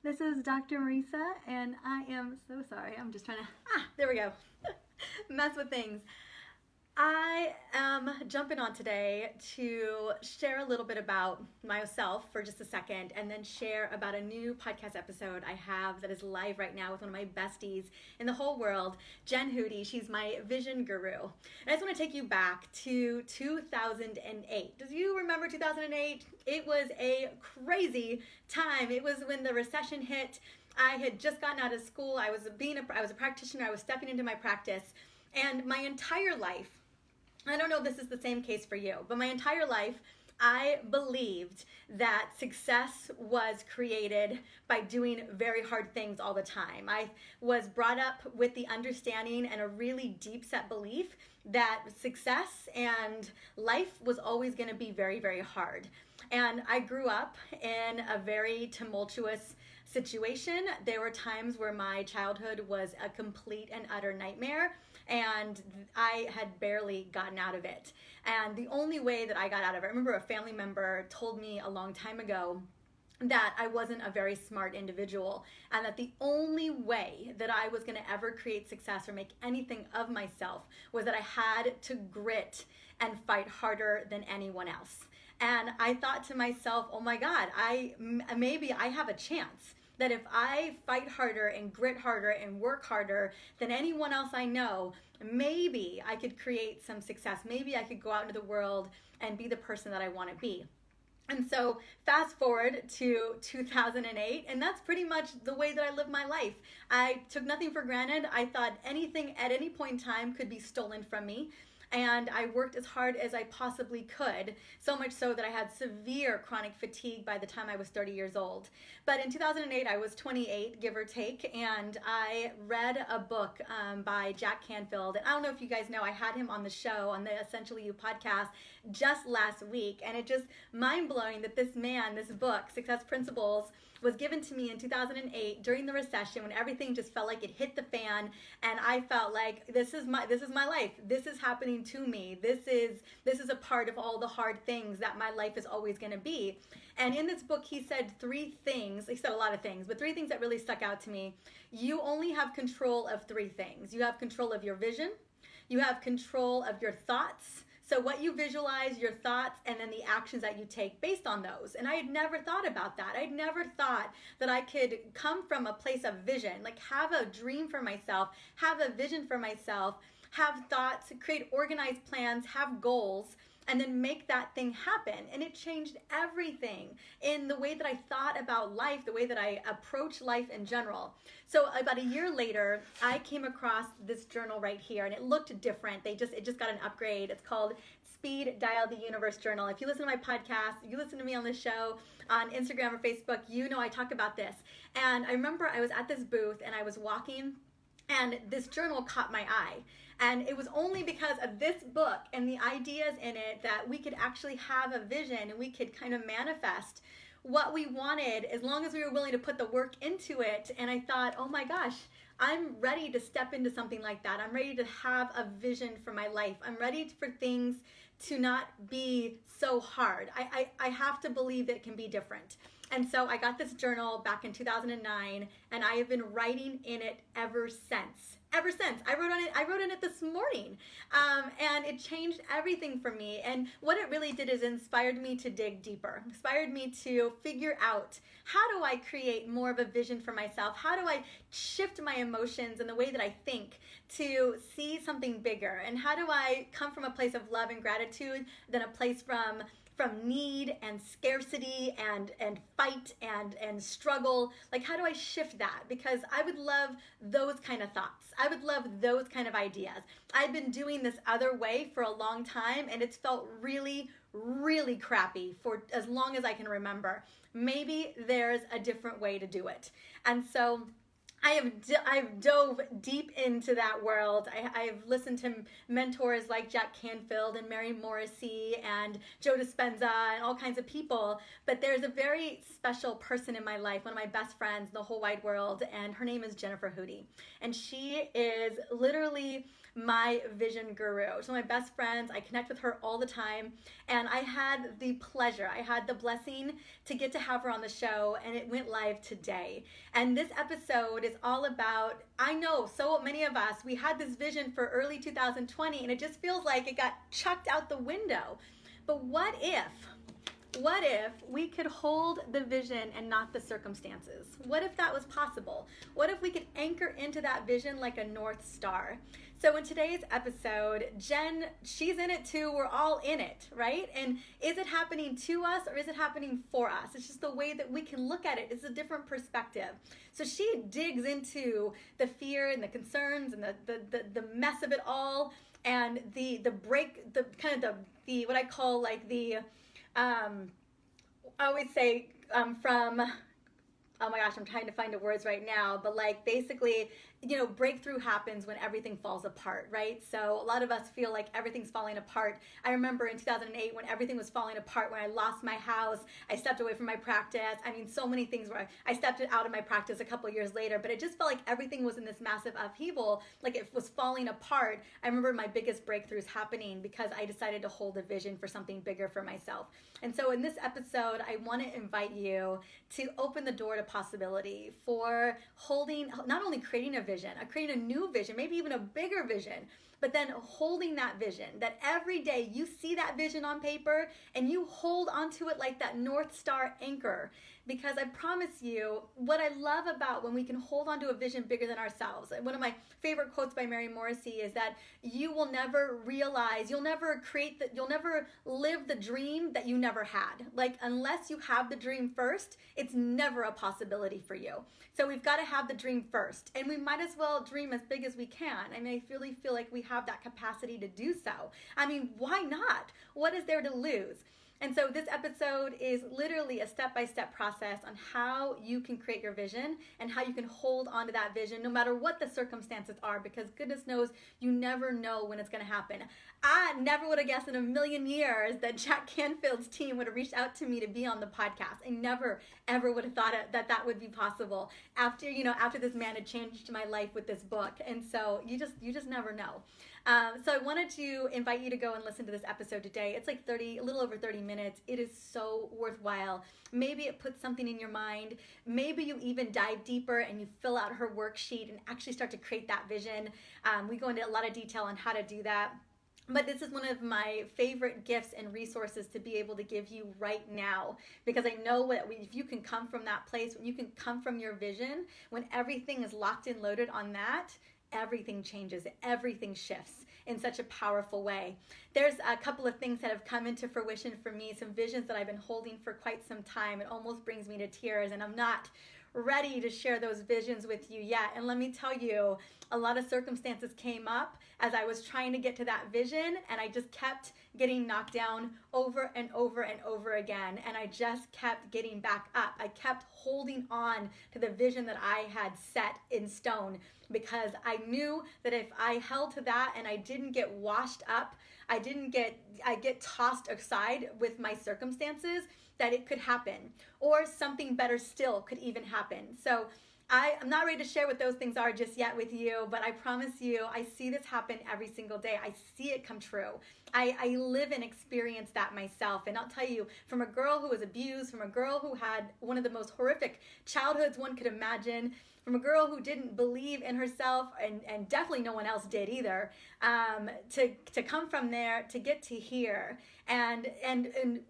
This is Dr. Mariza, and I am so sorry. I'm just trying to, there we go, mess with things. I am jumping on today to share a little bit about myself for just a second and then share about a new podcast episode I have that is live right now with one of my besties in the whole world, Jen Hootie. She's my vision guru. And I just want to take you back to 2008. Do you remember 2008? It was a crazy time. It was when the recession hit. I had just gotten out of school. I was a practitioner. I was stepping into my practice. And my entire life, I don't know if this is the same case for you, but my entire life, I believed that success was created by doing very hard things all the time. I was brought up with the understanding and a really deep set belief that success and life was always going to be very, very hard. And I grew up in a very tumultuous situation. There were times where my childhood was a complete and utter nightmare, and I had barely gotten out of it. And the only way that I got out of it, I remember a family member told me a long time ago that I wasn't a very smart individual, and that the only way that I was going to ever create success or make anything of myself was that I had to grit and fight harder than anyone else. And I thought to myself, oh my God, maybe I have a chance. That if I fight harder and grit harder and work harder than anyone else I know, maybe I could create some success. Maybe I could go out into the world and be the person that I want to be. And so fast forward to 2008, and that's pretty much the way that I lived my life. I took nothing for granted. I thought anything at any point in time could be stolen from me. And I worked as hard as I possibly could, so much so that I had severe chronic fatigue by the time I was 30 years old. But in 2008, I was 28, give or take, and I read a book by Jack Canfield. And I don't know if you guys know, I had him on the show, on the Essentially You podcast, just last week. And it just mind-blowing that this man, this book, Success Principles, was given to me in 2008 during the recession when everything just felt like it hit the fan, and I felt like this is my life. This is happening to me. This is a part of all the hard things that my life is always going to be. And in this book, he said three things. He said a lot of things, but three things that really stuck out to me. You only have control of three things. You have control of your vision. You have control of your thoughts. So what you visualize, your thoughts, and then the actions that you take based on those. And I had never thought about that. I'd never thought that I could come from a place of vision, like have a dream for myself, have a vision for myself, have thoughts, create organized plans, have goals, and then make that thing happen. And it changed everything in the way that I thought about life, the way that I approach life in general. So about a year later, I came across this journal right here, and it looked different. It just got an upgrade. It's called Speed Dial the Universe Journal. If you listen to my podcast, you listen to me on the show, on Instagram or Facebook, you know I talk about this. And I remember I was at this booth and I was walking, and this journal caught my eye. And it was only because of this book and the ideas in it that we could actually have a vision and we could kind of manifest what we wanted as long as we were willing to put the work into it. And I thought, oh my gosh, I'm ready to step into something like that. I'm ready to have a vision for my life. I'm ready for things to not be so hard. I have to believe that it can be different. And so I got this journal back in 2009, and I have been writing in it ever since. Ever since. I wrote in it this morning, and it changed everything for me. And what it really did is inspired me to dig deeper, inspired me to figure out, how do I create more of a vision for myself? How do I shift my emotions and the way that I think to see something bigger? And how do I come from a place of love and gratitude than a place from need and scarcity and fight and struggle? Like, how do I shift that? Because I would love those kind of thoughts. I would love those kind of ideas. I've been doing this other way for a long time, and it's felt really, really crappy for as long as I can remember. Maybe there's a different way to do it. And so I've dove deep into that world. I've listened to mentors like Jack Canfield and Mary Morrissey and Joe Dispenza and all kinds of people. But there's a very special person in my life, one of my best friends in the whole wide world, and her name is Jennifer Hootie. And she is literally my vision guru. She's one of my best friends. I connect with her all the time. And I had the pleasure, I had the blessing to get to have her on the show, and it went live today. And this episode is all about, I know so many of us, we had this vision for early 2020, and it just feels like it got chucked out the window. But what if we could hold the vision and not the circumstances? What if that was possible? What if we could anchor into that vision like a North Star? So in today's episode, Jen, she's in it too. We're all in it, right? And is it happening to us or is it happening for us? It's just the way that we can look at it. It's a different perspective. So she digs into the fear and the concerns and the mess of it all, and the what I call like the I always say from, oh my gosh, I'm trying to find the words right now, but like basically, you know, breakthrough happens when everything falls apart, right? So a lot of us feel like everything's falling apart. I remember in 2008 when everything was falling apart, when I lost my house, I stepped away from my practice. I mean, so many things where I stepped out of my practice a couple of years later, but it just felt like everything was in this massive upheaval, like it was falling apart. I remember my biggest breakthroughs happening because I decided to hold a vision for something bigger for myself. And so in this episode, I want to invite you to open the door to possibility for holding, not only creating a vision, creating a new vision, maybe even a bigger vision, but then holding that vision, that every day you see that vision on paper and you hold onto it like that North Star anchor. Because I promise you, what I love about when we can hold onto a vision bigger than ourselves, one of my favorite quotes by Mary Morrissey is that you will never realize, you'll never live the dream that you never had. Like, unless you have the dream first, it's never a possibility for you. So we've got to have the dream first, and we might as well dream as big as we can. I mean, I really feel like we have that capacity to do so. I mean, why not? What is there to lose? And so this episode is literally a step-by-step process on how you can create your vision and how you can hold on to that vision no matter what the circumstances are, because goodness knows you never know when it's going to happen. I never would have guessed in a million years that Jack Canfield's team would have reached out to me to be on the podcast. I never, ever would have thought that would be possible after this man had changed my life with this book. And so you just never know. So I wanted to invite you to go and listen to this episode today. It's like a little over 30 minutes. It is so worthwhile. Maybe it puts something in your mind. Maybe you even dive deeper and you fill out her worksheet and actually start to create that vision. We go into a lot of detail on how to do that. But this is one of my favorite gifts and resources to be able to give you right now, because I know if you can come from that place, when you can come from your vision, when everything is locked and loaded on that, everything changes, everything shifts in such a powerful way. There's a couple of things that have come into fruition for me, some visions that I've been holding for quite some time. It almost brings me to tears, and I'm not ready to share those visions with you yet. And let me tell you, a lot of circumstances came up as I was trying to get to that vision, and I just kept getting knocked down over and over and over again, and I just kept getting back up. I kept holding on to the vision that I had set in stone, because I knew that if I held to that and I didn't get washed up, I get tossed aside with my circumstances, that it could happen, or something better still could even happen. So I'm not ready to share what those things are just yet with you, but I promise you, I see this happen every single day. I see it come true. I live and experience that myself. And I'll tell you, from a girl who was abused, from a girl who had one of the most horrific childhoods one could imagine, from a girl who didn't believe in herself, and definitely no one else did either, to come from there, to get to here. And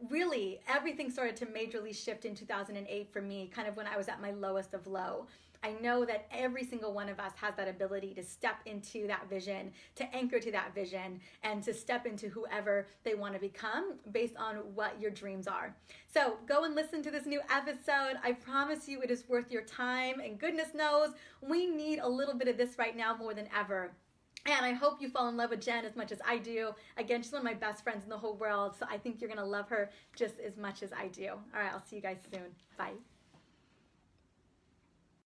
really, everything started to majorly shift in 2008 for me, kind of when I was at my lowest of low. I know that every single one of us has that ability to step into that vision, to anchor to that vision, and to step into whoever they want to become based on what your dreams are. So go and listen to this new episode. I promise you it is worth your time, and goodness knows we need a little bit of this right now more than ever. And I hope you fall in love with Jen as much as I do. Again, she's one of my best friends in the whole world, so I think you're going to love her just as much as I do. All right, I'll see you guys soon. Bye.